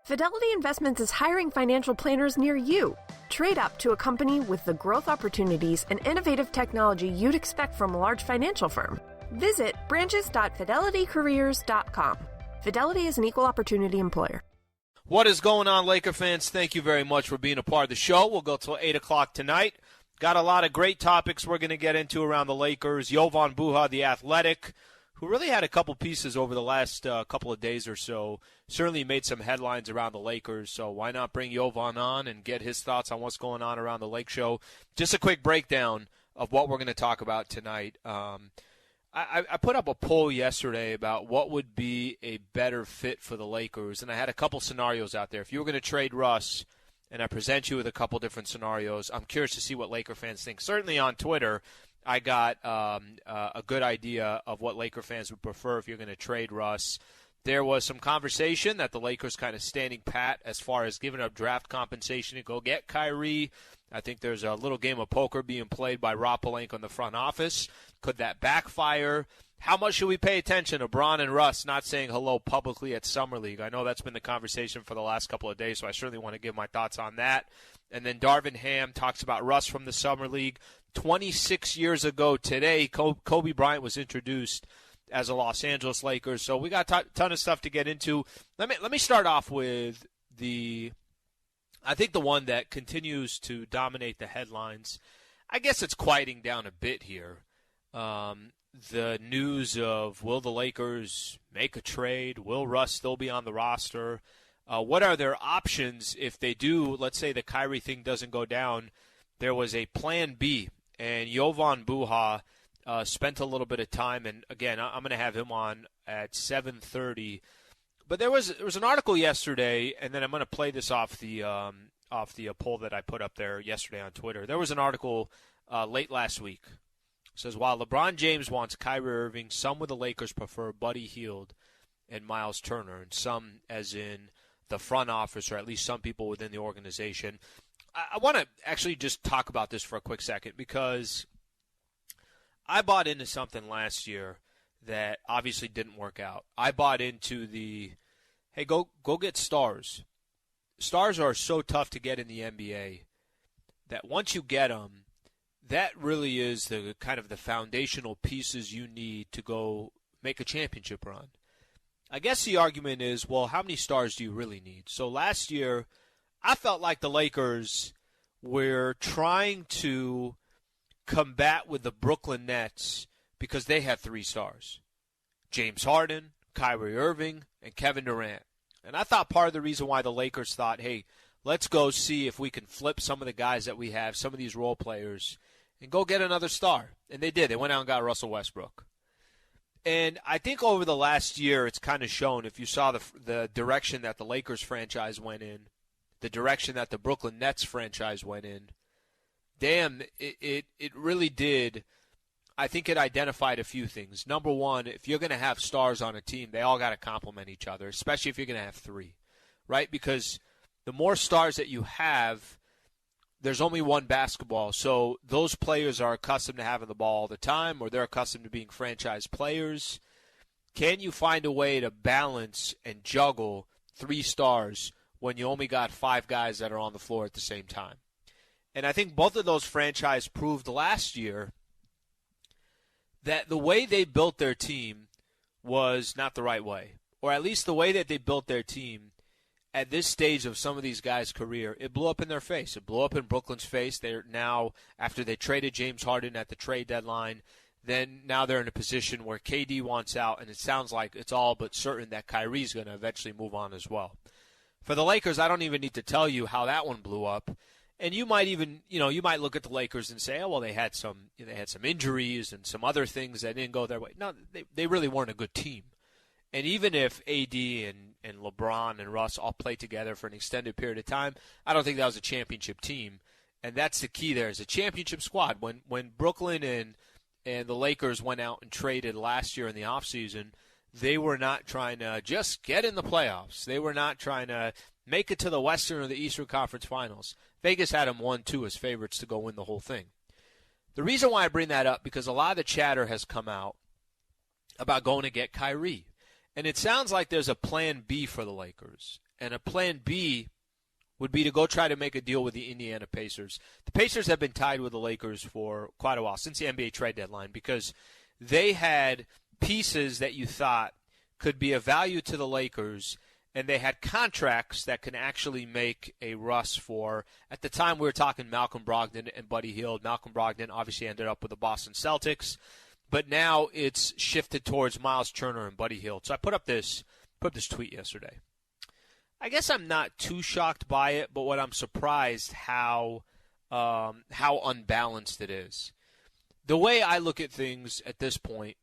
Fidelity Investments is hiring financial planners near you. Trade up to a company with the growth opportunities and innovative technology you'd expect from a large financial firm. Visit branches.fidelitycareers.com. Fidelity is an equal opportunity employer. What is going on, Laker fans? Thank you very much for being a part of the show. We'll go till 8 o'clock tonight. Got a lot of great topics we're going to get into around the Lakers. Jovan Buha, the Athletic, who really had a couple pieces over the last couple of days or so, certainly made some headlines around the Lakers. So why not bring Jovan on and get his thoughts on what's going on around the Lake Show? Just a quick breakdown of what we're going to talk about tonight. I put up a poll yesterday about what would be a better fit for the Lakers, and I had a couple scenarios out there. If you were going to trade Russ, and I present you with a couple different scenarios, I'm curious to see what Laker fans think. Certainly on Twitter, I got a good idea of what Laker fans would prefer if you're going to trade Russ. There was some conversation that the Lakers kind of standing pat as far as giving up draft compensation to go get Kyrie. I think there's a little game of poker being played by Rob Pelinka in the front office. Could that backfire? How much should we pay attention to Bron and Russ not saying hello publicly at Summer League? I know that's been the conversation for the last couple of days, so I certainly want to give my thoughts on that. And then Darvin Ham talks about Russ from the Summer League. 26 years ago today, Kobe Bryant was introduced as a Los Angeles Lakers. So we got a ton of stuff to get into. Let me start off with I think the one that continues to dominate the headlines. I guess it's quieting down a bit here. The news of, will the Lakers make a trade? Will Russ still be on the roster? What are their options if they do? Let's say the Kyrie thing doesn't go down. There was a plan B, and Jovan Buha spent a little bit of time, and again, I'm going to have him on at 7:30. But there was an article yesterday, and then I'm going to play this off the poll that I put up there yesterday on Twitter. There was an article late last week. It says, while LeBron James wants Kyrie Irving, some with the Lakers prefer Buddy Hield and Miles Turner, and some as in the front office, or at least some people within the organization. I want to actually just talk about this for a quick second, because I bought into something last year that obviously didn't work out. I bought into hey, go get stars. Stars are so tough to get in the NBA that once you get them, that really is the kind of the foundational pieces you need to go make a championship run. I guess the argument is, well, how many stars do you really need? So last year, I felt like the Lakers were trying to combat with the Brooklyn Nets because they had 3 stars: James Harden, Kyrie Irving, and Kevin Durant. And I thought part of the reason why the Lakers thought, hey, let's go see if we can flip some of the guys that we have, some of these role players, and go get another star. And they did. They went out and got Russell Westbrook. And I think over the last year, it's kind of shown, if you saw the direction that the Lakers franchise went in, the direction that the Brooklyn Nets franchise went in, damn, it really did. I think it identified a few things. Number one, if you're going to have stars on a team, they all got to complement each other, especially if you're going to have 3, right? Because the more stars that you have, there's only one basketball. So those players are accustomed to having the ball all the time, or they're accustomed to being franchise players. Can you find a way to balance and juggle 3 stars when you only got 5 guys that are on the floor at the same time? And I think both of those franchises proved last year that the way they built their team was not the right way, or at least the way that they built their team at this stage of some of these guys' career, it blew up in their face. It blew up in Brooklyn's face. They're now, after they traded James Harden at the trade deadline, then now they're in a position where KD wants out, and it sounds like it's all but certain that Kyrie's going to eventually move on as well. For the Lakers, I don't even need to tell you how that one blew up. And you might even, you might look at the Lakers and say, oh, well, they had some injuries and some other things that didn't go their way. No, they really weren't a good team. And even if AD and LeBron and Russ all played together for an extended period of time, I don't think that was a championship team. And that's the key there, is a championship squad. When Brooklyn and the Lakers went out and traded last year in the offseason, they were not trying to just get in the playoffs. They were not trying to make it to the Western or the Eastern Conference Finals. Vegas had them 1-2 as favorites to go win the whole thing. The reason why I bring that up, because a lot of the chatter has come out about going to get Kyrie. And it sounds like there's a plan B for the Lakers. And a plan B would be to go try to make a deal with the Indiana Pacers. The Pacers have been tied with the Lakers for quite a while, since the NBA trade deadline, because they had pieces that you thought could be of value to the Lakers, and they had contracts that can actually make a Russ for, at the time we were talking Malcolm Brogdon and Buddy Hield. Malcolm Brogdon obviously ended up with the Boston Celtics, but now it's shifted towards Miles Turner and Buddy Hield. So I put up this tweet yesterday. I guess I'm not too shocked by it, but what I'm surprised how unbalanced it is. The way I look at things at this point,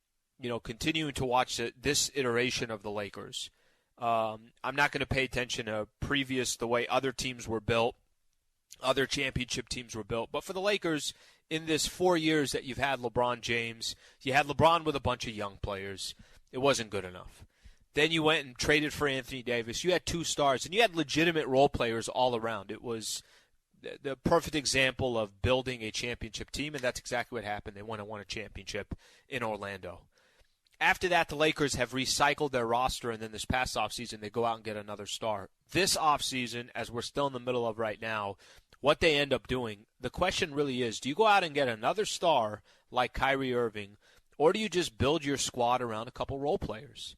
continuing to watch this iteration of the Lakers, I'm not going to pay attention to the way other teams were built, other championship teams were built. But for the Lakers, in this 4 years that you've had LeBron James, you had LeBron with a bunch of young players. It wasn't good enough. Then you went and traded for Anthony Davis. You had 2 stars, and you had legitimate role players all around. It was the perfect example of building a championship team, and that's exactly what happened. They won a championship in Orlando. After that, the Lakers have recycled their roster, and then this past offseason, they go out and get another star. This offseason, as we're still in the middle of right now, what they end up doing, the question really is, do you go out and get another star like Kyrie Irving, or do you just build your squad around a couple role players?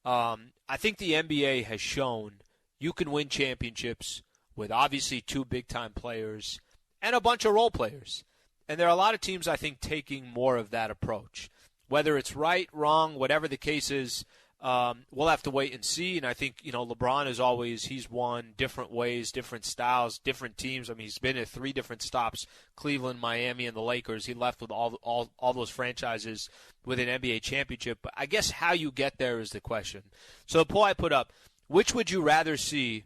I think the NBA has shown you can win championships with obviously 2 big-time players and a bunch of role players. And there are a lot of teams, I think, taking more of that approach. Whether it's right, wrong, whatever the case is, we'll have to wait and see. And I think, LeBron is always, he's won different ways, different styles, different teams. I mean, he's been at 3 different stops, Cleveland, Miami, and the Lakers. He left with all those franchises with an NBA championship. But I guess how you get there is the question. So the poll I put up, which would you rather see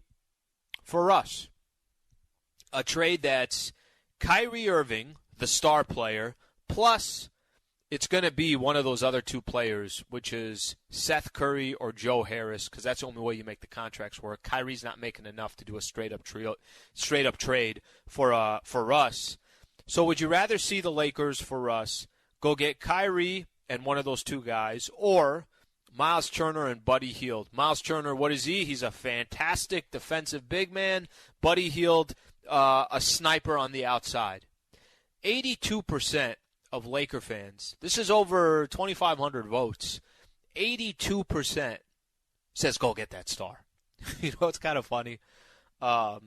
for us? A trade that's Kyrie Irving, the star player, plus it's going to be one of those other 2 players, which is Seth Curry or Joe Harris, because that's the only way you make the contracts work. Kyrie's not making enough to do a straight-up trade for Russ. So would you rather see the Lakers, for Russ, go get Kyrie and one of those 2 guys, or Miles Turner and Buddy Hield? Miles Turner, what is he? He's a fantastic defensive big man. Buddy Hield, a sniper on the outside. 82% of Laker fans, this is over 2,500 votes, 82% says go get that star. It's kind of funny. I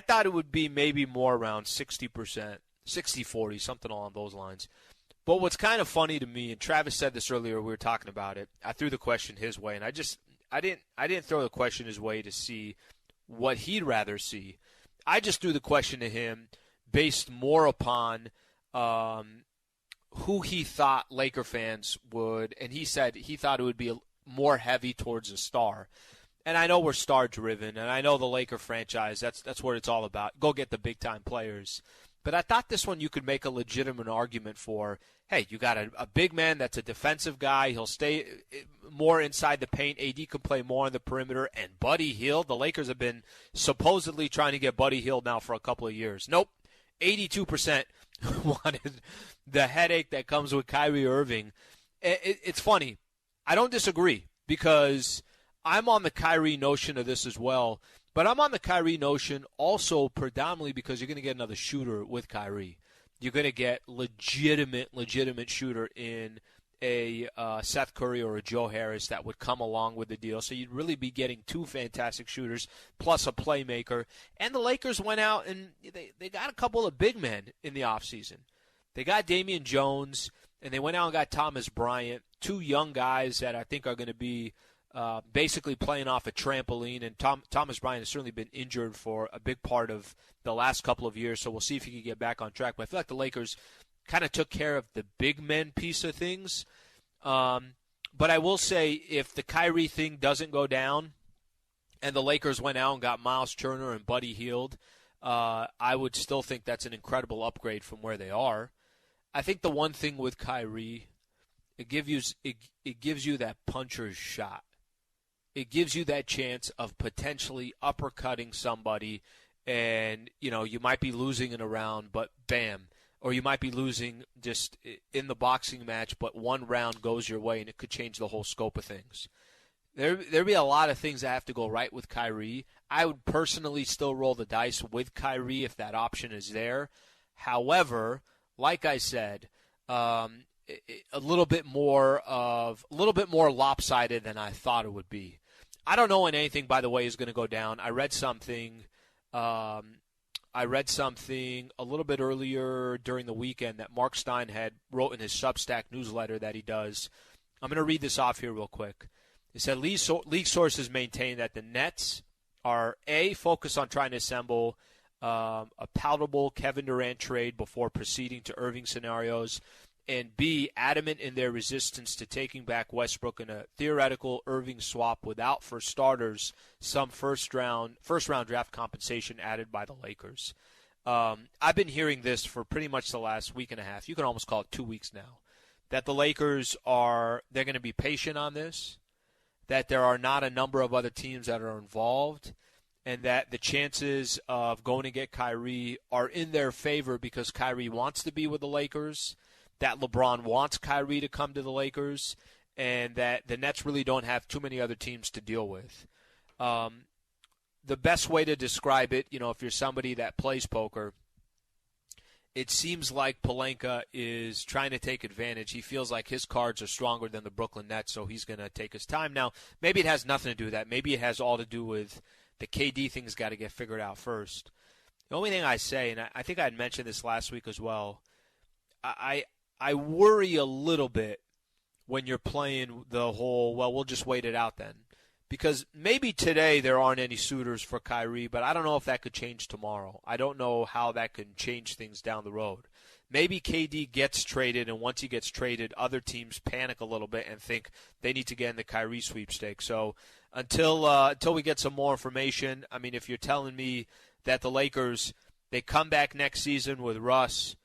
thought it would be maybe more around 60%, 60-40, something along those lines. But what's kind of funny to me, and Travis said this earlier, we were talking about it, I threw the question his way, and I didn't throw the question his way to see what he'd rather see. I just threw the question to him based more upon who he thought Laker fans would, and he said he thought it would be more heavy towards a star. And I know we're star-driven, and I know the Laker franchise, that's what it's all about. Go get the big-time players. But I thought this one you could make a legitimate argument for, hey, you got a big man that's a defensive guy. He'll stay more inside the paint. AD can play more on the perimeter. And Buddy Hield, the Lakers have been supposedly trying to get Buddy Hield now for a couple of years. Nope, 82% wanted the headache that comes with Kyrie Irving. It's funny. I don't disagree because I'm on the Kyrie notion of this as well. But I'm on the Kyrie notion also predominantly because you're going to get another shooter with Kyrie. You're going to get legitimate shooter in a Seth Curry or a Joe Harris that would come along with the deal. So you'd really be getting 2 fantastic shooters plus a playmaker. And the Lakers went out and they got a couple of big men in the offseason. They got Damian Jones, and they went out and got Thomas Bryant, 2 young guys that I think are going to be basically playing off a trampoline, and Thomas Bryant has certainly been injured for a big part of the last couple of years, so we'll see if he can get back on track. But I feel like the Lakers kind of took care of the big men piece of things. But I will say if the Kyrie thing doesn't go down and the Lakers went out and got Miles Turner and Buddy Hield, I would still think that's an incredible upgrade from where they are. I think the one thing with Kyrie, it gives you that puncher's shot. It gives you that chance of potentially uppercutting somebody, and you might be losing in a round, but bam, or you might be losing just in the boxing match, but one round goes your way, and it could change the whole scope of things. There'd be a lot of things that have to go right with Kyrie. I would personally still roll the dice with Kyrie if that option is there. However, like I said, a little bit more lopsided than I thought it would be. I don't know when anything, by the way, is going to go down. I read something a little bit earlier during the weekend that Mark Stein had wrote in his Substack newsletter that he does. I'm going to read this off here real quick. It said league sources maintain that the Nets are, A, focused on trying to assemble a palatable Kevin Durant trade before proceeding to Irving scenarios, and B, adamant in their resistance to taking back Westbrook in a theoretical Irving swap without, for starters, some first round draft compensation added by the Lakers. I've been hearing this for pretty much the last week and a half. You can almost call it 2 weeks now, that the Lakers they're going to be patient on this, that there are not a number of other teams that are involved, and that the chances of going to get Kyrie are in their favor because Kyrie wants to be with the Lakers, that LeBron wants Kyrie to come to the Lakers, and that the Nets really don't have too many other teams to deal with. The best way to describe it, if you're somebody that plays poker, it seems like Pelinka is trying to take advantage. He feels like his cards are stronger than the Brooklyn Nets, so he's going to take his time. Now, maybe it has nothing to do with that. Maybe it has all to do with the KD thing's got to get figured out first. The only thing I say, and I think I had mentioned this last week as well, I worry a little bit when you're playing the whole, well, we'll just wait it out then. Because maybe today there aren't any suitors for Kyrie, but I don't know if that could change tomorrow. I don't know how that could change things down the road. Maybe KD gets traded, and once he gets traded, other teams panic a little bit and think they need to get in the Kyrie sweepstakes. So until we get some more information, I mean, if you're telling me that the Lakers, they come back next season with Russ,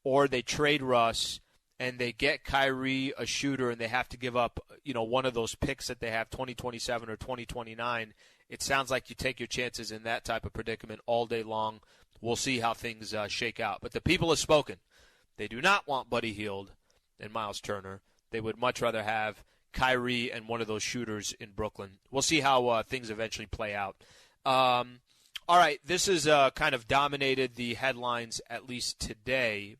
or they trade Russ, and they get Kyrie a shooter, and they have to give up, one of those picks that they have, 2027 or 2029, it sounds like you take your chances in that type of predicament all day long. We'll see how things shake out. But the people have spoken. They do not want Buddy Hield and Miles Turner. They would much rather have Kyrie and one of those shooters in Brooklyn. We'll see how things eventually play out. All right, this has kind of dominated the headlines, at least today.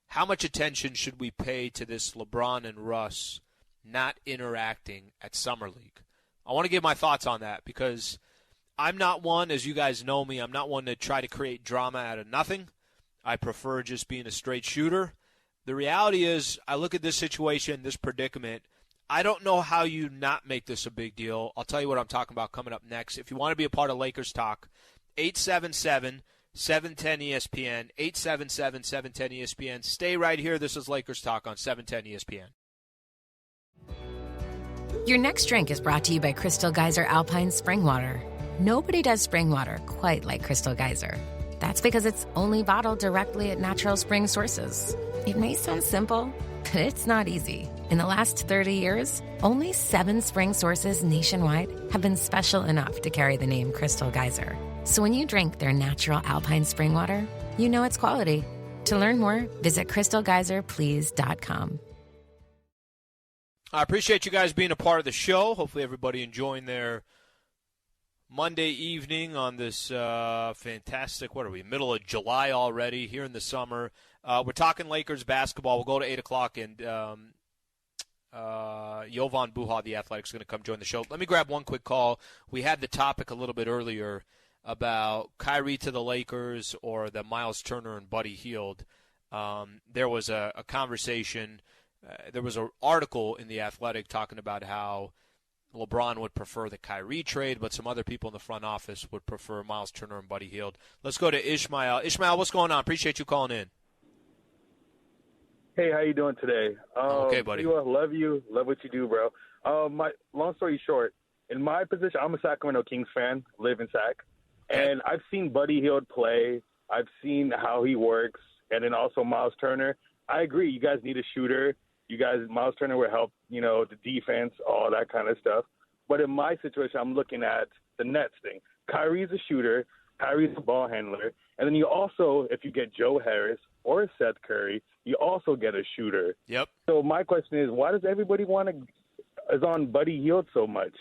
How much attention should we pay to this LeBron and Russ not interacting at Summer League? I want to give my thoughts on that because I'm not one, as you guys know me, I'm not one to try to create drama out of nothing. I prefer just being a straight shooter. The reality is, I look at this situation, this predicament, I don't know how you not make this a big deal. I'll tell you what I'm talking about coming up next. If you want to be a part of Lakers Talk, 877-710-ESPN, 877-710-ESPN. Stay right here. This is Lakers Talk on 710 ESPN. Your next drink is brought to you by Crystal Geyser Alpine Spring Water. Nobody does spring water quite like Crystal Geyser. That's because it's only bottled directly at natural spring sources. It may sound simple, but it's not easy. In the last 30 years, only 7 spring sources nationwide have been special enough to carry the name Crystal Geyser. So when you drink their natural alpine spring water, you know it's quality. To learn more, visit crystalgeyserplease.com. I appreciate you guys being a part of the show. Hopefully everybody enjoying their Monday evening on this fantastic, middle of July already, here in the summer. We're talking Lakers basketball. We'll go to 8 o'clock, and Jovan Buha, the Athletic, is going to come join the show. Let me grab one quick call. We had the topic a little bit earlier about Kyrie to the Lakers or the Miles Turner and Buddy Hield. There was a conversation. There was an article in the Athletic talking about how LeBron would prefer the Kyrie trade, but some other people in the front office would prefer Miles Turner and Buddy Hield. Let's go to Ishmael. Ishmael, what's going on? Appreciate you calling in. Hey, how you doing today? Okay, buddy. Sliwa, love you. Love what you do, bro. My long story short, in my position, I'm a Sacramento Kings fan, live in Sac, and I've seen Buddy Hield play. I've seen how he works, and then also Miles Turner. I agree. You guys need a shooter. You guys, Miles Turner will help, the defense, all that kind of stuff. But in my situation, I'm looking at the Nets thing. Kyrie's a shooter. Kyrie's a ball handler. And then you also, if you get Joe Harris or Seth Curry, you also get a shooter. Yep. So my question is, why does everybody want to is on Buddy Hield so much?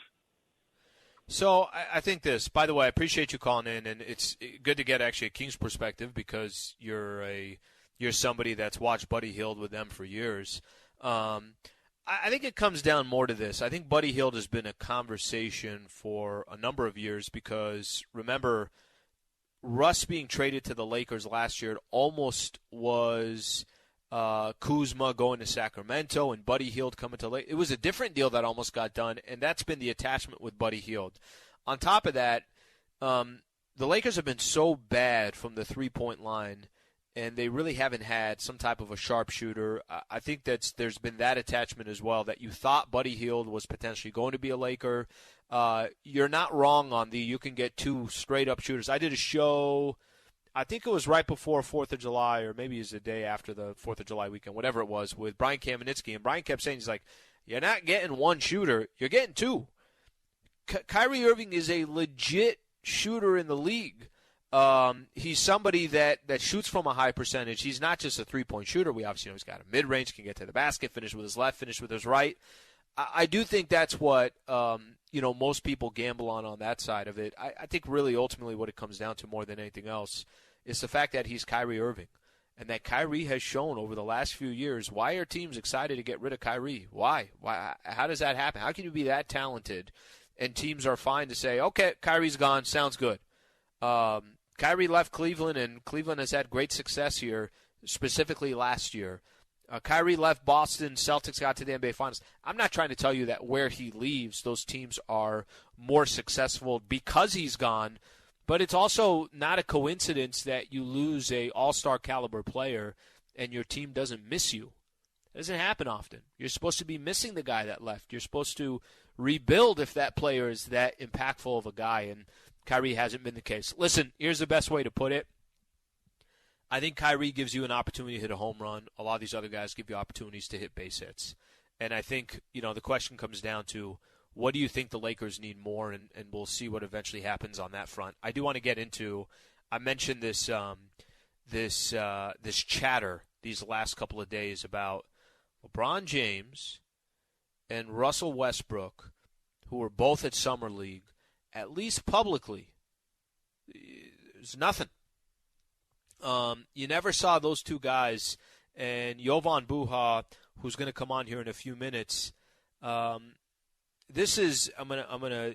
So I think this. By the way, I appreciate you calling in, and it's good to get actually a Kings perspective because you're somebody that's watched Buddy Hield with them for years. I think it comes down more to this. I think Buddy Hield has been a conversation for a number of years because, remember, Russ being traded to the Lakers last year, it almost was Kuzma going to Sacramento and Buddy Hield coming to Lakers. It was a different deal that almost got done, and that's been the attachment with Buddy Hield. On top of that, the Lakers have been so bad from the three-point line, and they really haven't had some type of a sharpshooter. I think there's been that attachment as well, that you thought Buddy Hield was potentially going to be a Laker. You're not wrong on you can get two straight-up shooters. I did a show, I think it was right before 4th of July, or maybe it was the day after the 4th of July weekend, whatever it was, with Brian Kamenetsky. And Brian kept saying, he's like, you're not getting one shooter, you're getting two. Kyrie Irving is a legit shooter in the league. He's somebody that shoots from a high percentage. He's not just a three-point shooter. We obviously know he's got a mid-range, can get to the basket, finish with his left, finish with his right. I do think that's what most people gamble on that side of it. I think really ultimately what it comes down to more than anything else is the fact that he's Kyrie Irving, and that Kyrie has shown over the last few years. Why are teams excited to get rid of Kyrie? Why? How does that happen? How can you be that talented and teams are fine to say, okay, Kyrie's gone, sounds good. Kyrie left Cleveland, and Cleveland has had great success here, specifically last year. Kyrie left Boston, Celtics got to the NBA Finals. I'm not trying to tell you that where he leaves, those teams are more successful because he's gone, but it's also not a coincidence that you lose a all-star caliber player and your team doesn't miss you. It doesn't happen often. You're supposed to be missing the guy that left. You're supposed to rebuild if that player is that impactful of a guy, and Kyrie hasn't been the case. Listen, here's the best way to put it. I think Kyrie gives you an opportunity to hit a home run. A lot of these other guys give you opportunities to hit base hits. And I think, the question comes down to, what do you think the Lakers need more? And we'll see what eventually happens on that front. I do want to get into, I mentioned this this chatter these last couple of days about LeBron James and Russell Westbrook, who were both at Summer League, at least publicly. There's nothing. You never saw those two guys, and Jovan Buha, who's going to come on here in a few minutes. This is I'm gonna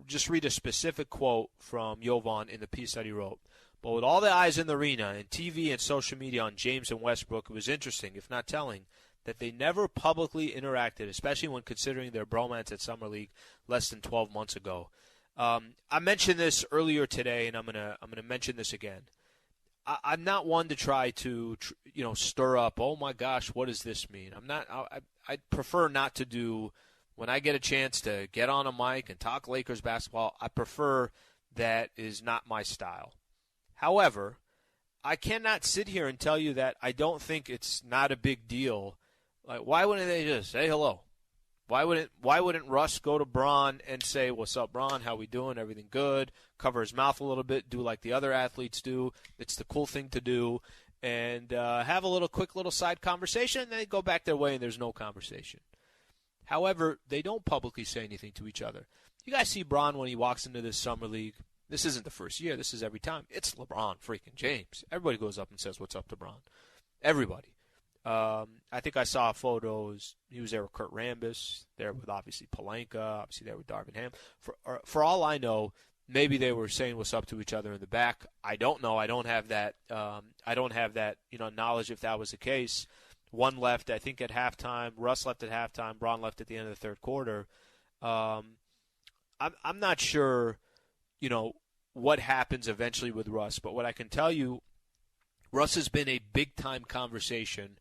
just read a specific quote from Jovan in the piece that he wrote. But with all the eyes in the arena and TV and social media on James and Westbrook, it was interesting, if not telling, that they never publicly interacted, especially when considering their bromance at Summer League less than 12 months ago. I mentioned this earlier today, and I'm gonna mention this again. I'm not one to try to, stir up. Oh my gosh, what does this mean? I prefer not to do. When I get a chance to get on a mic and talk Lakers basketball, I prefer that is not my style. However, I cannot sit here and tell you that I don't think it's not a big deal. Like, why wouldn't they just say hello? Why wouldn't Russ go to Bron and say, "What's up, Bron? How we doing? Everything good?" Cover his mouth a little bit, do like the other athletes do. It's the cool thing to do, and have a quick little side conversation, and then they go back their way and there's no conversation. However, they don't publicly say anything to each other. You guys see Bron when he walks into this Summer League. This isn't the first year. This is every time. It's LeBron freaking James. Everybody goes up and says, "What's up to Bron?" Everybody. I think I saw photos. He was there with Kurt Rambis, there with obviously Pelinka, obviously there with Darvin Ham. For all I know, maybe they were saying what's up to each other in the back. I don't know. I don't have that. Knowledge if that was the case. One left, I think, at halftime. Russ left at halftime. Bron left at the end of the third quarter. I'm not sure, what happens eventually with Russ. But what I can tell you, Russ has been a big-time conversation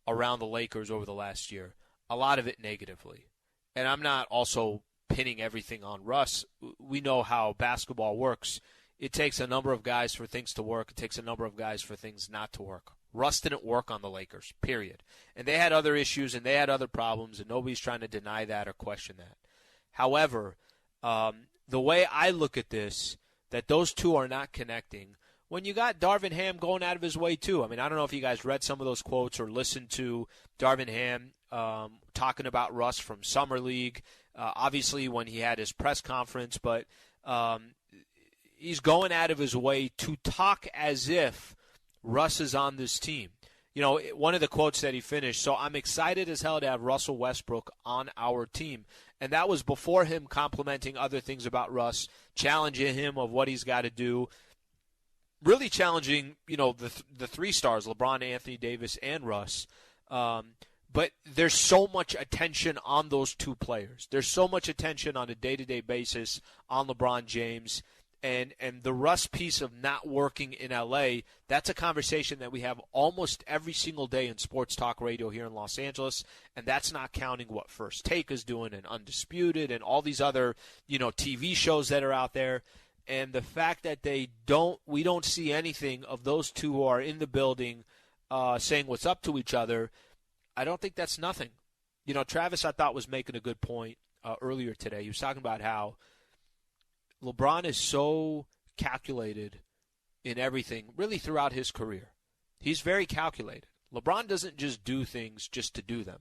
around the Lakers over the last year. A lot of it negatively. And I'm not also pinning everything on Russ. We know how basketball works. It takes a number of guys for things to work. It takes a number of guys for things not to work. Russ didn't work on the Lakers, period. And they had other issues and they had other problems, and nobody's trying to deny that or question that. However, the way I look at this, that those two are not connecting, when you got Darvin Ham going out of his way too. I mean, I don't know if you guys read some of those quotes or listened to Darvin Ham talking about Russ from Summer League, obviously when he had his press conference, but he's going out of his way to talk as if Russ is on this team. You know, one of the quotes that he finished, so I'm excited as hell to have Russell Westbrook on our team. And that was before him complimenting other things about Russ, challenging him of what he's got to do, really challenging, you know, the three stars, LeBron, Anthony Davis, and Russ. But there's so much attention on those two players. There's so much attention on a day-to-day basis on LeBron James. And the Russ piece of not working in L.A., that's a conversation that we have almost every single day in sports talk radio here in Los Angeles, and that's not counting what First Take is doing and Undisputed and all these other, you know, TV shows that are out there. And the fact that we don't see anything of those two who are in the building saying what's up to each other, I don't think that's nothing. You know, Travis, I thought, was making a good point earlier today. He was talking about how LeBron is so calculated in everything, really throughout his career. He's very calculated. LeBron doesn't just do things just to do them.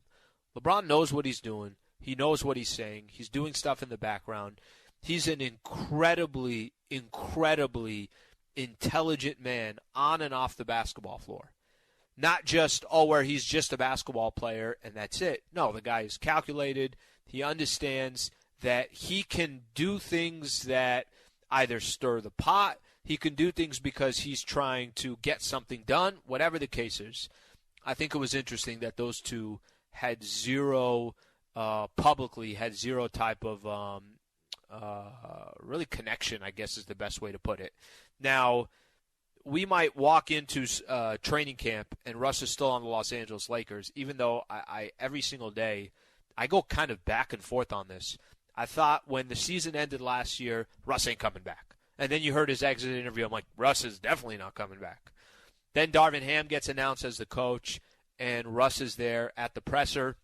LeBron knows what he's doing. He knows what he's saying. He's doing stuff in the background. He's an incredibly, incredibly intelligent man on and off the basketball floor. Not just, where he's just a basketball player and that's it. No, the guy is calculated. He understands that he can do things that either stir the pot, he can do things because he's trying to get something done, whatever the case is. I think it was interesting that those two had publicly had zero type of really connection, I guess is the best way to put it. Now, we might walk into training camp and Russ is still on the Los Angeles Lakers, even though I every single day I go kind of back and forth on this. I thought when the season ended last year, Russ ain't coming back. And then you heard his exit interview. I'm like, Russ is definitely not coming back. Then Darvin Ham gets announced as the coach, and Russ is there at the presser.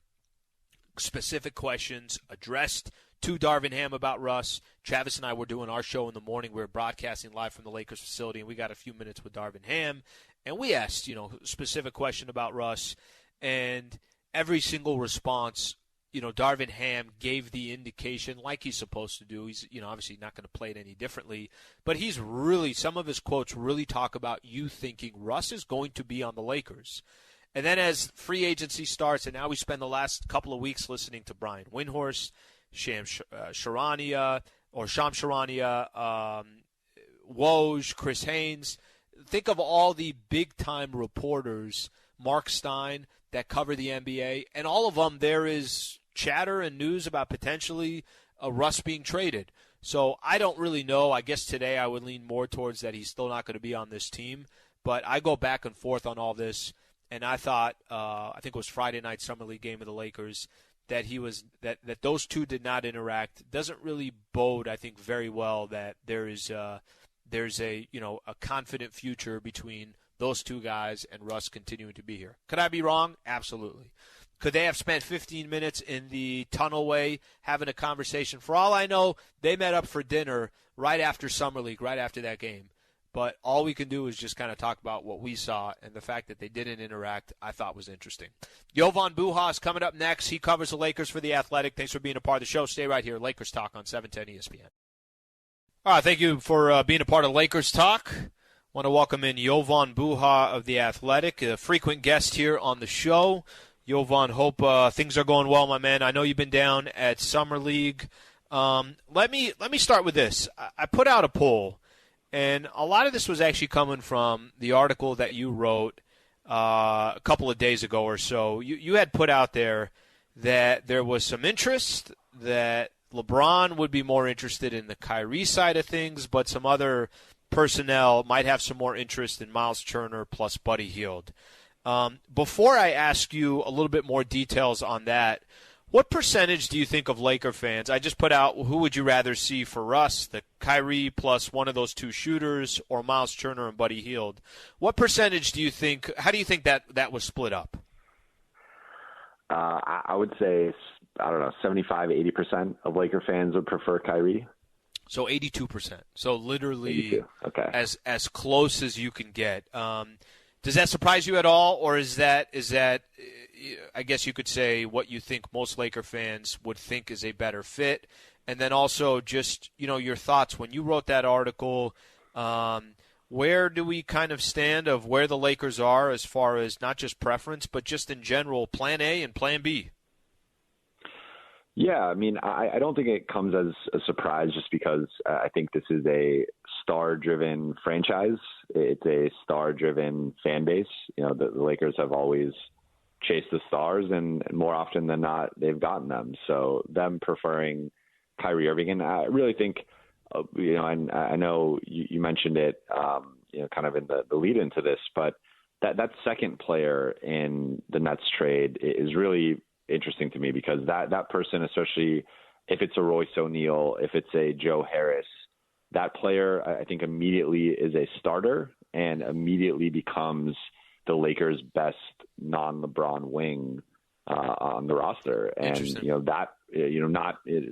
Specific questions addressed to Darvin Ham about Russ. Travis and I were doing our show in the morning. We were broadcasting live from the Lakers facility, and we got a few minutes with Darvin Ham. And we asked, you know, specific question about Russ. And every single response, you know, Darvin Ham gave the indication like he's supposed to do. He's, you know, obviously not going to play it any differently. But he's really, some of his quotes really talk about you thinking Russ is going to be on the Lakers. And then as free agency starts, and now we spend the last couple of weeks listening to Brian Windhorst, Shams Charania, Woj, Chris Haynes. Think of all the big-time reporters, Mark Stein, that cover the NBA, and all of them there is chatter and news about potentially Russ being traded. So I don't really know. I guess today I would lean more towards that he's still not going to be on this team. But I go back and forth on all this, and I thought, I think it was Friday night Summer League game of the Lakers, that that those two did not interact. Doesn't really bode, I think, very well that there's a confident future between those two guys and Russ continuing to be here. Could I be wrong? Absolutely. Could they have spent 15 minutes in the tunnelway having a conversation? For all I know, they met up for dinner right after Summer League, right after that game. But all we can do is just kind of talk about what we saw, and the fact that they didn't interact I thought was interesting. Jovan Buha is coming up next. He covers the Lakers for The Athletic. Thanks for being a part of the show. Stay right here. Lakers Talk on 710 ESPN. All right, thank you for being a part of Lakers Talk. I want to welcome in Jovan Buha of The Athletic, a frequent guest here on the show. Jovan, hope things are going well, my man. I know you've been down at Summer League. Let me start with this. I put out a poll, and a lot of this was actually coming from the article that you wrote a couple of days ago or so. You had put out there that there was some interest, that LeBron would be more interested in the Kyrie side of things, but some other personnel might have some more interest in Miles Turner plus Buddy Hield. Before I ask you a little bit more details on that, what percentage do you think of Laker fans? I just put out, who would you rather see for Russ, the Kyrie plus one of those two shooters, or Miles Turner and Buddy Hield? What percentage do you think, how do you think that was split up? I would say, 75, 80% of Laker fans would prefer Kyrie. So 82%. So literally 82. Okay. as close as you can get. Does that surprise you at all, or is that I guess you could say what you think most Laker fans would think is a better fit? And then also just, your thoughts when you wrote that article, where do we kind of stand of where the Lakers are as far as not just preference, but just in general, plan A and plan B? Yeah, I mean, I don't think it comes as a surprise just because I think this is a star-driven franchise. It's a star-driven fan base. The Lakers have always chased the stars, and more often than not, they've gotten them. So them preferring Kyrie Irving, and I really think, and I know you mentioned it, kind of in the lead into this, but that second player in the Nets trade is really interesting to me because that person, especially if it's a Royce O'Neal, if it's a Joe Harris, that player I think immediately is a starter and immediately becomes the Lakers' best non-LeBron wing on the roster. And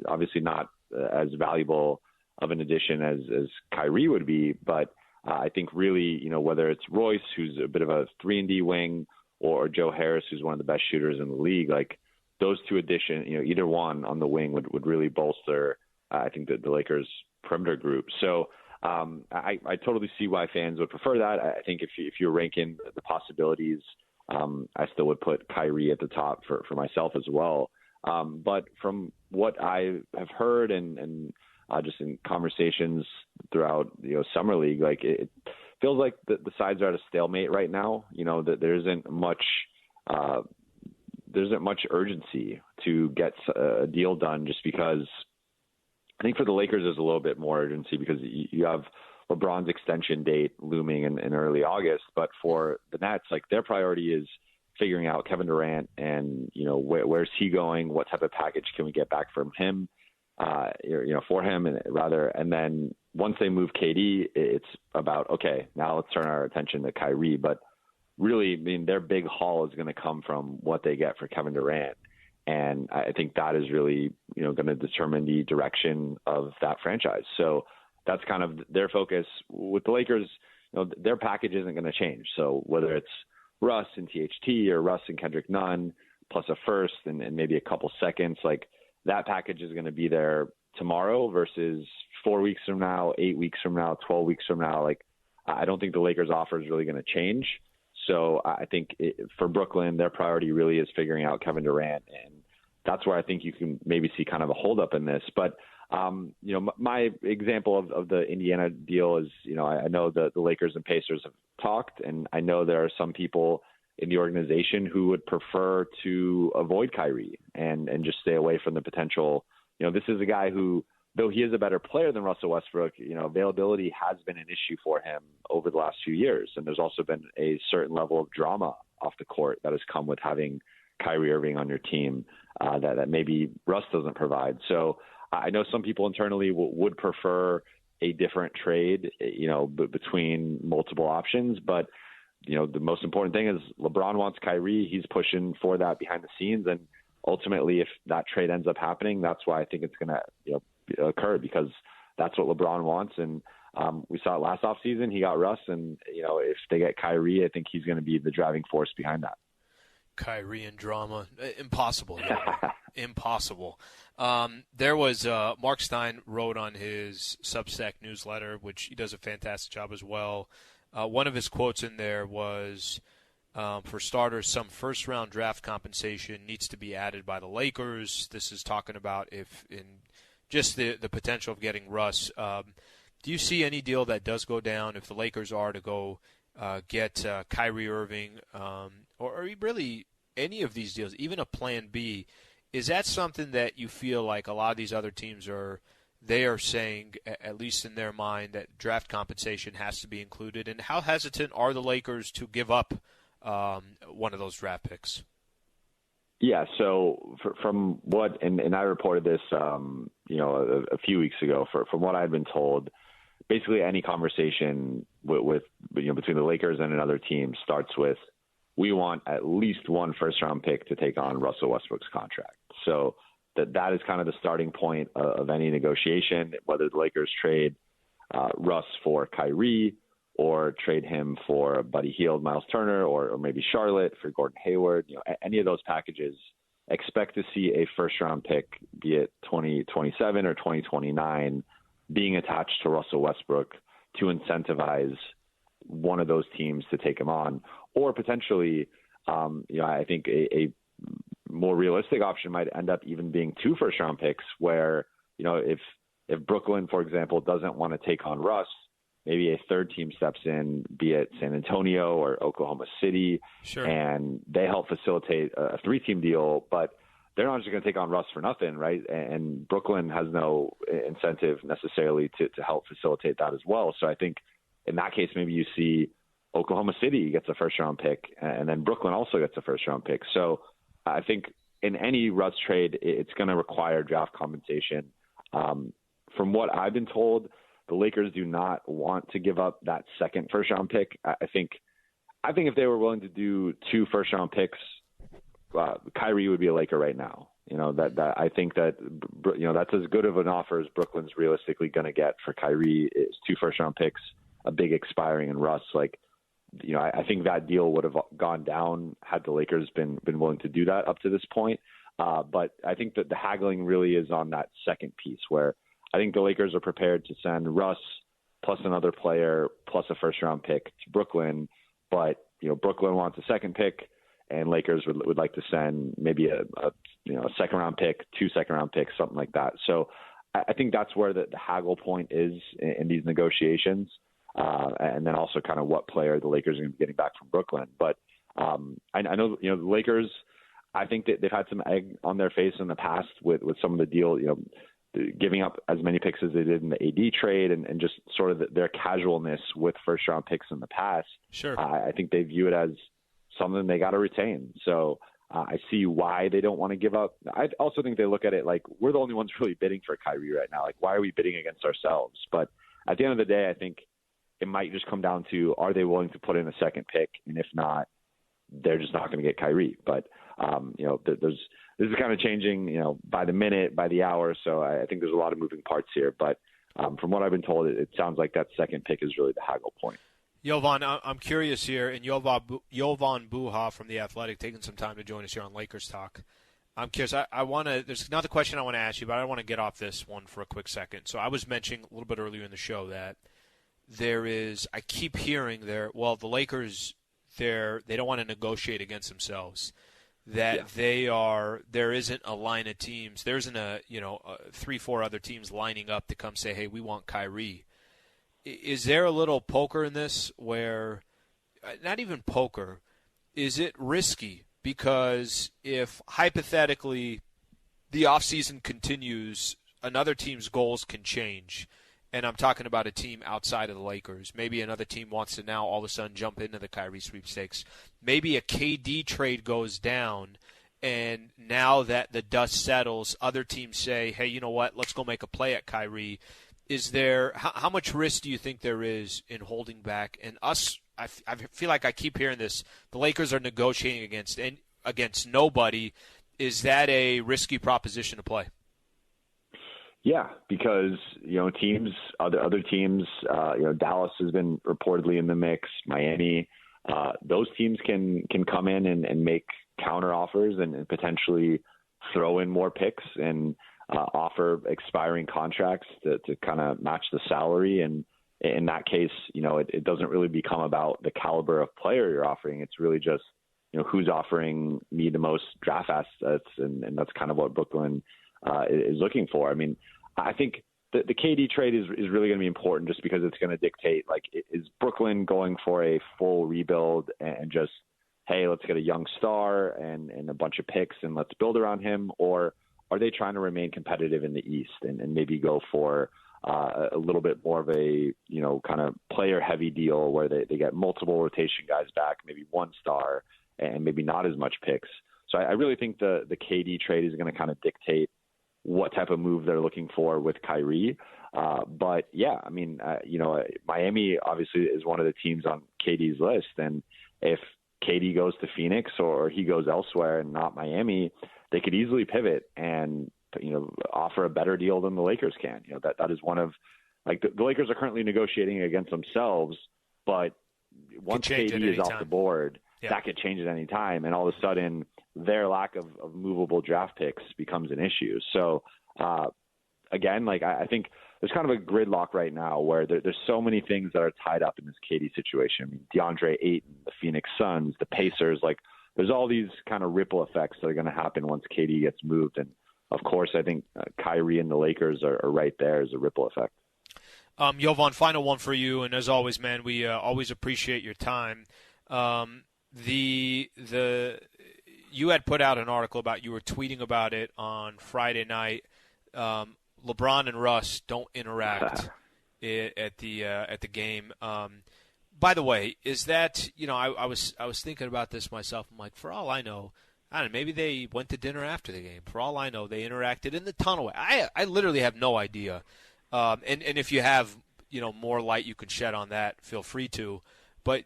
obviously not as valuable of an addition as Kyrie would be, but I think really, whether it's Royce, who's a bit of a 3-and-D wing, or Joe Harris, who's one of the best shooters in the league, like those two additions, either one on the wing would really bolster, I think, the Lakers' perimeter group. So I totally see why fans would prefer that. I think if you're ranking the possibilities, I still would put Kyrie at the top for myself as well. But from what I have heard and just in conversations throughout summer league, like it feels like the sides are at a stalemate right now. That there isn't much urgency to get a deal done, just because I think for the Lakers there's a little bit more urgency because you have LeBron's extension date looming in early August. But for the Nets, like their priority is figuring out Kevin Durant and where's he going, what type of package can we get back from him, for him, and then once they move KD, it's about, okay, now let's turn our attention to Kyrie. But really, I mean, their big haul is going to come from what they get for Kevin Durant. And I think that is really, going to determine the direction of that franchise. So that's kind of their focus. With the Lakers, their package isn't going to change. So whether it's Russ and THT or Russ and Kendrick Nunn plus a first and maybe a couple seconds, like that package is going to be there tomorrow versus 4 weeks from now, 8 weeks from now, 12 weeks from now. Like, I don't think the Lakers offer is really going to change. So I think for Brooklyn, their priority really is figuring out Kevin Durant. And that's where I think you can maybe see kind of a holdup in this. But, my example of the Indiana deal is, I know the Lakers and Pacers have talked, and I know there are some people in the organization who would prefer to avoid Kyrie and just stay away from the potential. This is a guy who, though he is a better player than Russell Westbrook, availability has been an issue for him over the last few years. And there's also been a certain level of drama off the court that has come with having Kyrie Irving on your team that maybe Russ doesn't provide. So I know some people internally would prefer a different trade, between multiple options, but the most important thing is LeBron wants Kyrie. He's pushing for that behind the scenes. And ultimately, if that trade ends up happening, that's why I think it's going to occur, because that's what LeBron wants. And we saw it last offseason. He got Russ. And, if they get Kyrie, I think he's going to be the driving force behind that. Kyrie and drama. Impossible. Impossible. There was Mark Stein wrote on his Substack newsletter, which he does a fantastic job as well. One of his quotes in there was, for starters, some first-round draft compensation needs to be added by the Lakers. This is talking about if in just the potential of getting Russ. Do you see any deal that does go down if the Lakers are to go get Kyrie Irving or really any of these deals, even a plan B? Is that something that you feel like a lot of these other teams are saying, at least in their mind, that draft compensation has to be included? And how hesitant are the Lakers to give up one of those draft picks? Yeah, so from what, and I reported this, a few weeks ago, from what I've been told, basically any conversation with between the Lakers and another team starts with, we want at least one first-round pick to take on Russell Westbrook's contract. So that is kind of the starting point of any negotiation, whether the Lakers trade Russ for Kyrie or trade him for Buddy Hield, Miles Turner, or maybe Charlotte for Gordon Hayward. Any of those packages, expect to see a first-round pick, be it 2027 or 2029, being attached to Russell Westbrook to incentivize one of those teams to take him on. Or potentially, I think a more realistic option might end up even being 2 first-round picks where, if Brooklyn, for example, doesn't want to take on Russ, maybe a third team steps in, be it San Antonio or Oklahoma City, sure, and they help facilitate a 3-team deal, but they're not just going to take on Russ for nothing, right? And Brooklyn has no incentive necessarily to help facilitate that as well. So I think in that case, maybe you see Oklahoma City gets a first-round pick, and then Brooklyn also gets a first-round pick. So I think in any Russ trade, it's going to require draft compensation. From what I've been told, the Lakers do not want to give up that second first-round pick. I think if they were willing to do 2 first-round picks, Kyrie would be a Laker right now. That I think that that's as good of an offer as Brooklyn's realistically going to get for Kyrie is 2 first-round picks, a big expiring in Russ. I think that deal would have gone down had the Lakers been willing to do that up to this point. But I think that the haggling really is on that second piece where I think the Lakers are prepared to send Russ plus another player plus a first-round pick to Brooklyn. But, Brooklyn wants a second pick, and Lakers would like to send maybe a second-round pick, 2 second-round picks, something like that. So I think that's where the haggle point is in these negotiations. And then also kind of what player the Lakers are going to be getting back from Brooklyn. But I know, the Lakers, I think that they've had some egg on their face in the past with some of the deal, giving up as many picks as they did in the AD trade and just sort of their casualness with first-round picks in the past. Sure. I think they view it as something they got to retain. So I see why they don't want to give up. I also think they look at it like we're the only ones really bidding for Kyrie right now. Like, why are we bidding against ourselves? But at the end of the day, I think it might just come down to, are they willing to put in a second pick? And if not, they're just not going to get Kyrie. But, this is kind of changing, by the minute, by the hour. So I think there's a lot of moving parts here. But from what I've been told, it sounds like that second pick is really the haggle point. Jovan, I'm curious here, and Jovan Buha from The Athletic taking some time to join us here on Lakers Talk. I'm curious. There's another question I want to ask you, but I want to get off this one for a quick second. So I was mentioning a little bit earlier in the show that I keep hearing the Lakers, they don't want to negotiate against themselves. That there isn't a line of teams. There isn't 3-4 other teams lining up to come say, hey, we want Kyrie. Is there a little poker in this where, not even poker, is it risky? Because if hypothetically the offseason continues, another team's goals can change. And I'm talking about a team outside of the Lakers. Maybe another team wants to now all of a sudden jump into the Kyrie sweepstakes. Maybe a KD trade goes down, and now that the dust settles, other teams say, hey, you know what, let's go make a play at Kyrie. Is there how much risk do you think there is in holding back? And I feel like I keep hearing this. The Lakers are negotiating against nobody. Is that a risky proposition to play? Yeah, because other teams, Dallas has been reportedly in the mix. Miami, those teams can come in and make counter offers and potentially throw in more picks and offer expiring contracts to kind of match the salary. And in that case, it doesn't really become about the caliber of player you're offering. It's really just who's offering me the most draft assets, and that's kind of what Brooklyn is looking for. I mean, I think the KD trade is really going to be important just because it's going to dictate, like, is Brooklyn going for a full rebuild and just, hey, let's get a young star and a bunch of picks and let's build around him? Or are they trying to remain competitive in the East and maybe go for a little bit more of a, kind of player-heavy deal where they get multiple rotation guys back, maybe one star, and maybe not as much picks? So I really think the KD trade is going to kind of dictate what type of move they're looking for with Kyrie. But yeah, I mean, Miami obviously is one of the teams on KD's list. And if KD goes to Phoenix or he goes elsewhere and not Miami, they could easily pivot and offer a better deal than the Lakers can. That is one of, like, the Lakers are currently negotiating against themselves, but once KD is off the board, that could change at any time, and all of a sudden their lack of movable draft picks becomes an issue. So again, like, I think there's kind of a gridlock right now where there's so many things that are tied up in this KD situation. I mean, DeAndre Ayton, the Phoenix Suns, the Pacers, like, there's all these kind of ripple effects that are going to happen once KD gets moved. And of course, I think Kyrie and the Lakers are right there as a ripple effect. Jovan, final one for you, and as always, man, we always appreciate your time. You had put out an article about, you were tweeting about it on Friday night. LeBron and Russ don't interact at the game. By the way, is that, I was thinking about this myself. I'm like, for all I know, maybe they went to dinner after the game. For all I know, they interacted in the tunnel. I literally have no idea. And if you have, more light you can shed on that, feel free to. But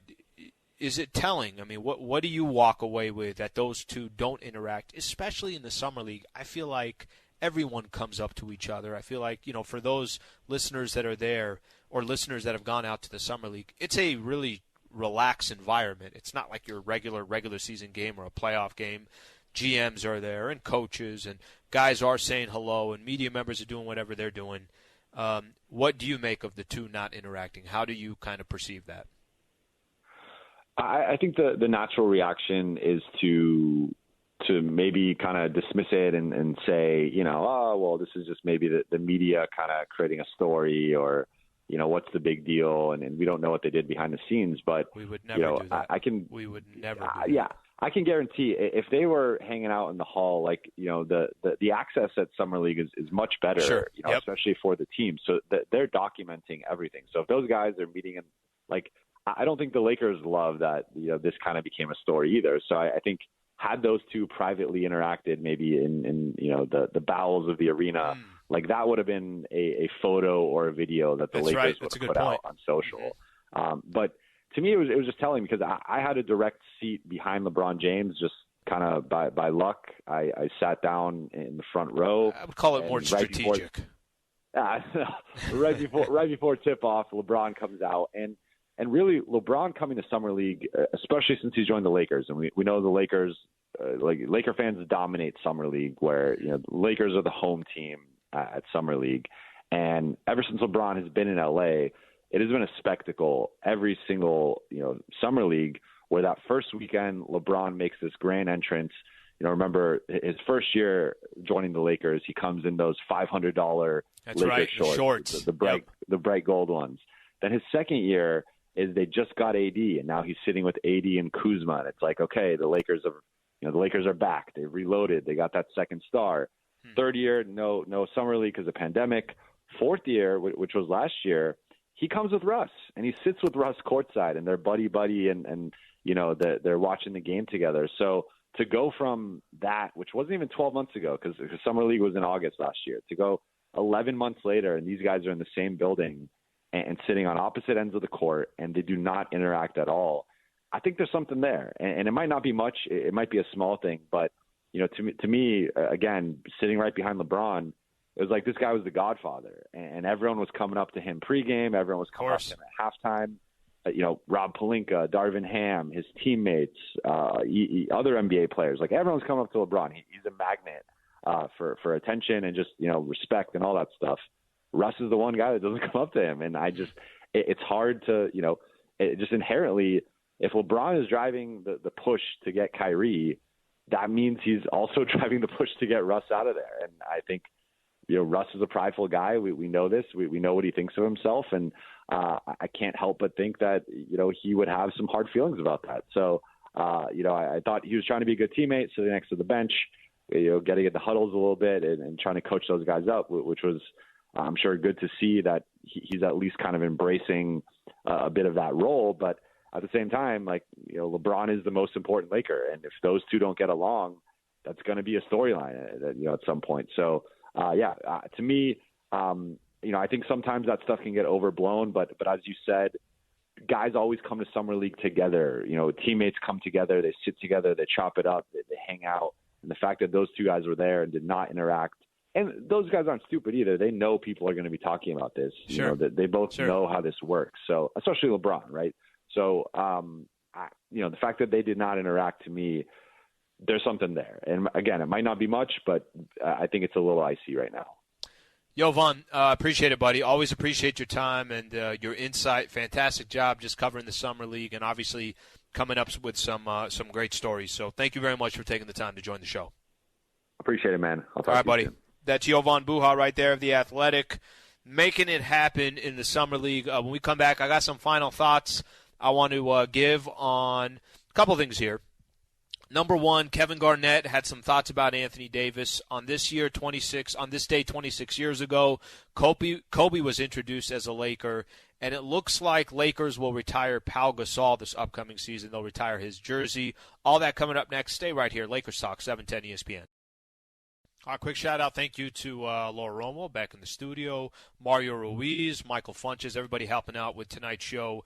is it telling? I mean, what do you walk away with that those two don't interact, especially in the Summer League? I feel like everyone comes up to each other. I feel like, for those listeners that are there or listeners that have gone out to the Summer League, it's a really relaxed environment. It's not like your regular season game or a playoff game. GMs are there and coaches and guys are saying hello and media members are doing whatever they're doing. What do you make of the two not interacting? How do you kind of perceive that? I think the natural reaction is to maybe kind of dismiss it and say, oh, well, this is just maybe the media kind of creating a story, or, what's the big deal? And we don't know what they did behind the scenes, but we would never do that. We would never do that. Yeah. I can guarantee if they were hanging out in the hall, like, the access at Summer League is much better, sure. Especially for the team. So they're documenting everything. So if those guys are meeting, and like, I don't think the Lakers love that, this kind of became a story either. So I think had those two privately interacted, maybe in the bowels of the arena, like, that would have been a photo or a video that the Lakers would have put out on social. But to me, it was just telling, because I had a direct seat behind LeBron James, just kind of by luck. I sat down in the front row. I would call it more strategic. Right before tip off, LeBron comes out, and really LeBron coming to Summer League, especially since he's joined the Lakers, and we know the Lakers, Laker fans dominate Summer League, where the Lakers are the home team at Summer League, and ever since LeBron has been in LA, it has been a spectacle every single, Summer League, where that first weekend LeBron makes this grand entrance. Remember his first year joining the Lakers, he comes in those $500 Lakers shorts, the bright gold ones. Then his second year is they just got AD, and now he's sitting with AD and Kuzma. And it's like, okay, the Lakers are back. They reloaded. They got that second star. Third year, no Summer League because of pandemic. Fourth year, which was last year, he comes with Russ, and he sits with Russ courtside, and they're buddy, and they're watching the game together. So to go from that, which wasn't even 12 months ago, because Summer League was in August last year, to go 11 months later, and these guys are in the same building and sitting on opposite ends of the court, and they do not interact at all. I think there's something there, and it might not be much. It might be a small thing, but to me, again, sitting right behind LeBron, it was like this guy was the Godfather, and everyone was coming up to him pregame. Everyone was coming up to him at halftime. Rob Pelinka, Darvin Ham, his teammates, other NBA players, like everyone's coming up to LeBron. He's a magnet for attention and just respect and all that stuff. Russ is the one guy that doesn't come up to him, and it's hard to just inherently, if LeBron is driving the push to get Kyrie, that means he's also driving the push to get Russ out of there. And I think Russ is a prideful guy. We know this. We know what he thinks of himself, and I can't help but think that he would have some hard feelings about that. So I thought he was trying to be a good teammate, sitting next to the bench, getting in the huddles a little bit and trying to coach those guys up, which was, I'm sure, good to see that he's at least kind of embracing a bit of that role. But at the same time, LeBron is the most important Laker, and if those two don't get along, that's going to be a storyline at some point. So. To me, I think sometimes that stuff can get overblown, but as you said, guys always come to Summer League together. Teammates come together, they sit together, they chop it up, they hang out. And the fact that those two guys were there and did not interact, And those guys aren't stupid either. They know people are going to be talking about this. Sure. You know, that they both know how this works. So, especially LeBron, right? So, the fact that they did not interact, to me, there's something there. And again, it might not be much, but I think it's a little icy right now. Jovan, appreciate it, buddy. Always appreciate your time and your insight. Fantastic job just covering the Summer League and obviously coming up with some great stories. So thank you very much for taking the time to join the show. Appreciate it, man. I'll talk All right, to you buddy. soon. That's Jovan Buha right there of The Athletic, making it happen in the Summer League. When we come back, I got some final thoughts I want to give on a couple things here. Number one, Kevin Garnett had some thoughts about Anthony Davis. On this day 26 years ago, Kobe was introduced as a Laker, and it looks like Lakers will retire Pau Gasol this upcoming season. They'll retire his jersey. All that coming up next. Stay right here. Lakers Talk, 710 ESPN. Quick shout-out. Thank you to Laura Romo back in the studio, Mario Ruiz, Michael Funches, everybody helping out with tonight's show.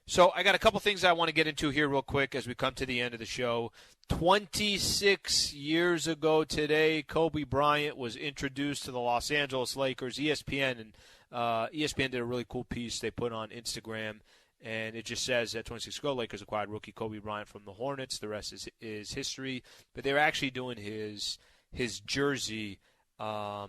So I got a couple things I want to get into here real quick as we come to the end of the show. 26 years ago today, Kobe Bryant was introduced to the Los Angeles Lakers. ESPN did a really cool piece they put on Instagram, and it just says that 26 years ago, Lakers acquired rookie Kobe Bryant from the Hornets. The rest is history. But they were actually doing his jersey, where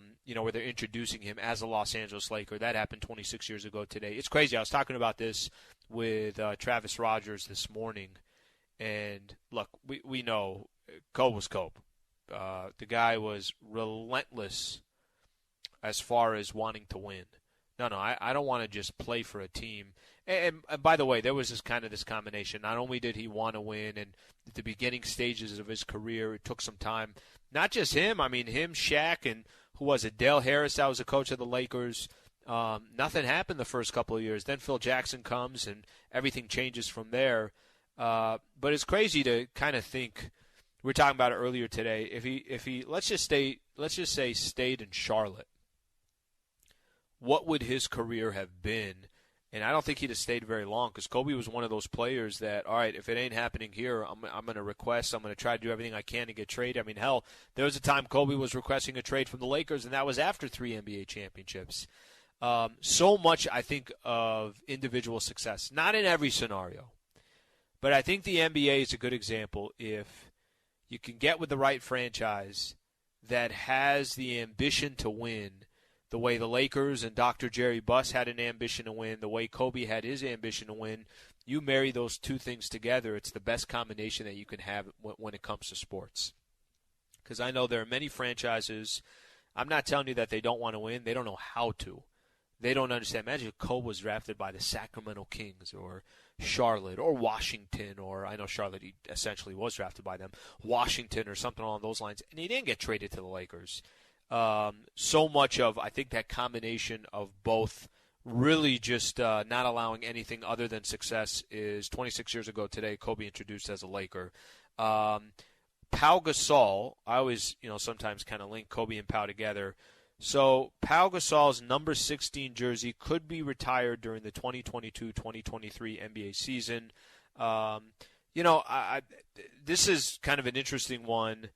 they're introducing him as a Los Angeles Laker. That happened 26 years ago today. It's crazy. I was talking about this with Travis Rogers this morning. And, look, we know Kobe was Kobe. The guy was relentless as far as wanting to win. No, I don't want to just play for a team. And by the way, there was this combination. Not only did he want to win, and at the beginning stages of his career, it took some time. Not just him. I mean, him, Shaq, and who was it? Dale Harris, that was the coach of the Lakers. Nothing happened the first couple of years. Then Phil Jackson comes, and everything changes from there. But it's crazy to kind of think. We were talking about it earlier today. If he let's just say stayed in Charlotte, what would his career have been? And I don't think he'd have stayed very long because Kobe was one of those players that, all right, if it ain't happening here, I'm going to request. I'm going to try to do everything I can to get traded. I mean, hell, there was a time Kobe was requesting a trade from the Lakers, and that was after 3 NBA championships. So much, I think, of individual success. Not in every scenario. But I think the NBA is a good example. If you can get with the right franchise that has the ambition to win, the way the Lakers and Dr. Jerry Buss had an ambition to win, the way Kobe had his ambition to win, you marry those two things together, it's the best combination that you can have when it comes to sports. Because I know there are many franchises, I'm not telling you that they don't want to win, they don't know how to. They don't understand. Imagine if Kobe was drafted by the Sacramento Kings or Charlotte or Washington, or I know Charlotte he essentially was drafted by them, Washington or something along those lines, and he didn't get traded to the Lakers. So much of, I think, that combination of both really just not allowing anything other than success is 26 years ago today, Kobe introduced as a Laker. Pau Gasol, I always, sometimes kind of link Kobe and Pau together. So Pau Gasol's number 16 jersey could be retired during the 2022-2023 NBA season. This is kind of an interesting one.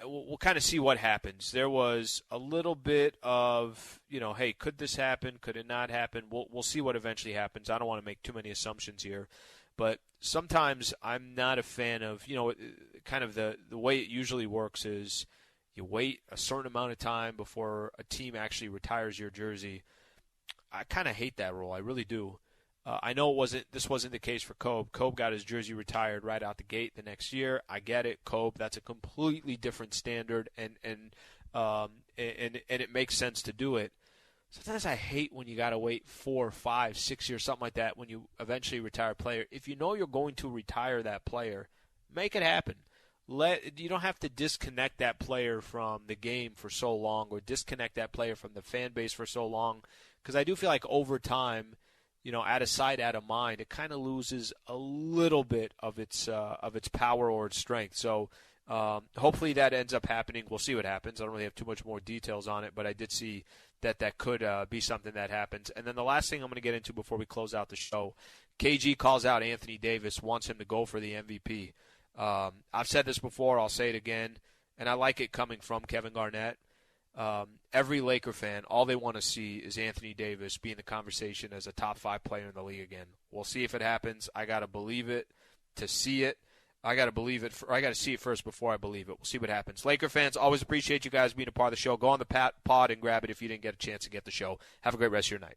We'll kind of see what happens. There was a little bit of, hey, could this happen? Could it not happen? We'll see what eventually happens. I don't want to make too many assumptions here. But sometimes I'm not a fan of, kind of the way it usually works is you wait a certain amount of time before a team actually retires your jersey. I kind of hate that rule. I really do. I know this wasn't the case for Kobe. Kobe got his jersey retired right out the gate the next year. I get it, Kobe. That's a completely different standard, and it makes sense to do it. Sometimes I hate when you got to wait 4, 5, 6 years, something like that, when you eventually retire a player. If you know you're going to retire that player, make it happen. You don't have to disconnect that player from the game for so long, or disconnect that player from the fan base for so long, because I do feel like over time, out of sight, out of mind, it kind of loses a little bit of its power or its strength. So hopefully that ends up happening. We'll see what happens. I don't really have too much more details on it, but I did see that could be something that happens. And then the last thing I'm going to get into before we close out the show, KG calls out Anthony Davis, wants him to go for the MVP. I've said this before. I'll say it again. and I like it coming from Kevin Garnett. Every Laker fan, all they want to see is Anthony Davis be in the conversation as a top 5 player in the league again. We'll see if it happens. I got to believe it to see it. I got to believe it. I got to see it first before I believe it. We'll see what happens. Laker fans, always appreciate you guys being a part of the show. Go on the pod and grab it if you didn't get a chance to get the show. Have a great rest of your night.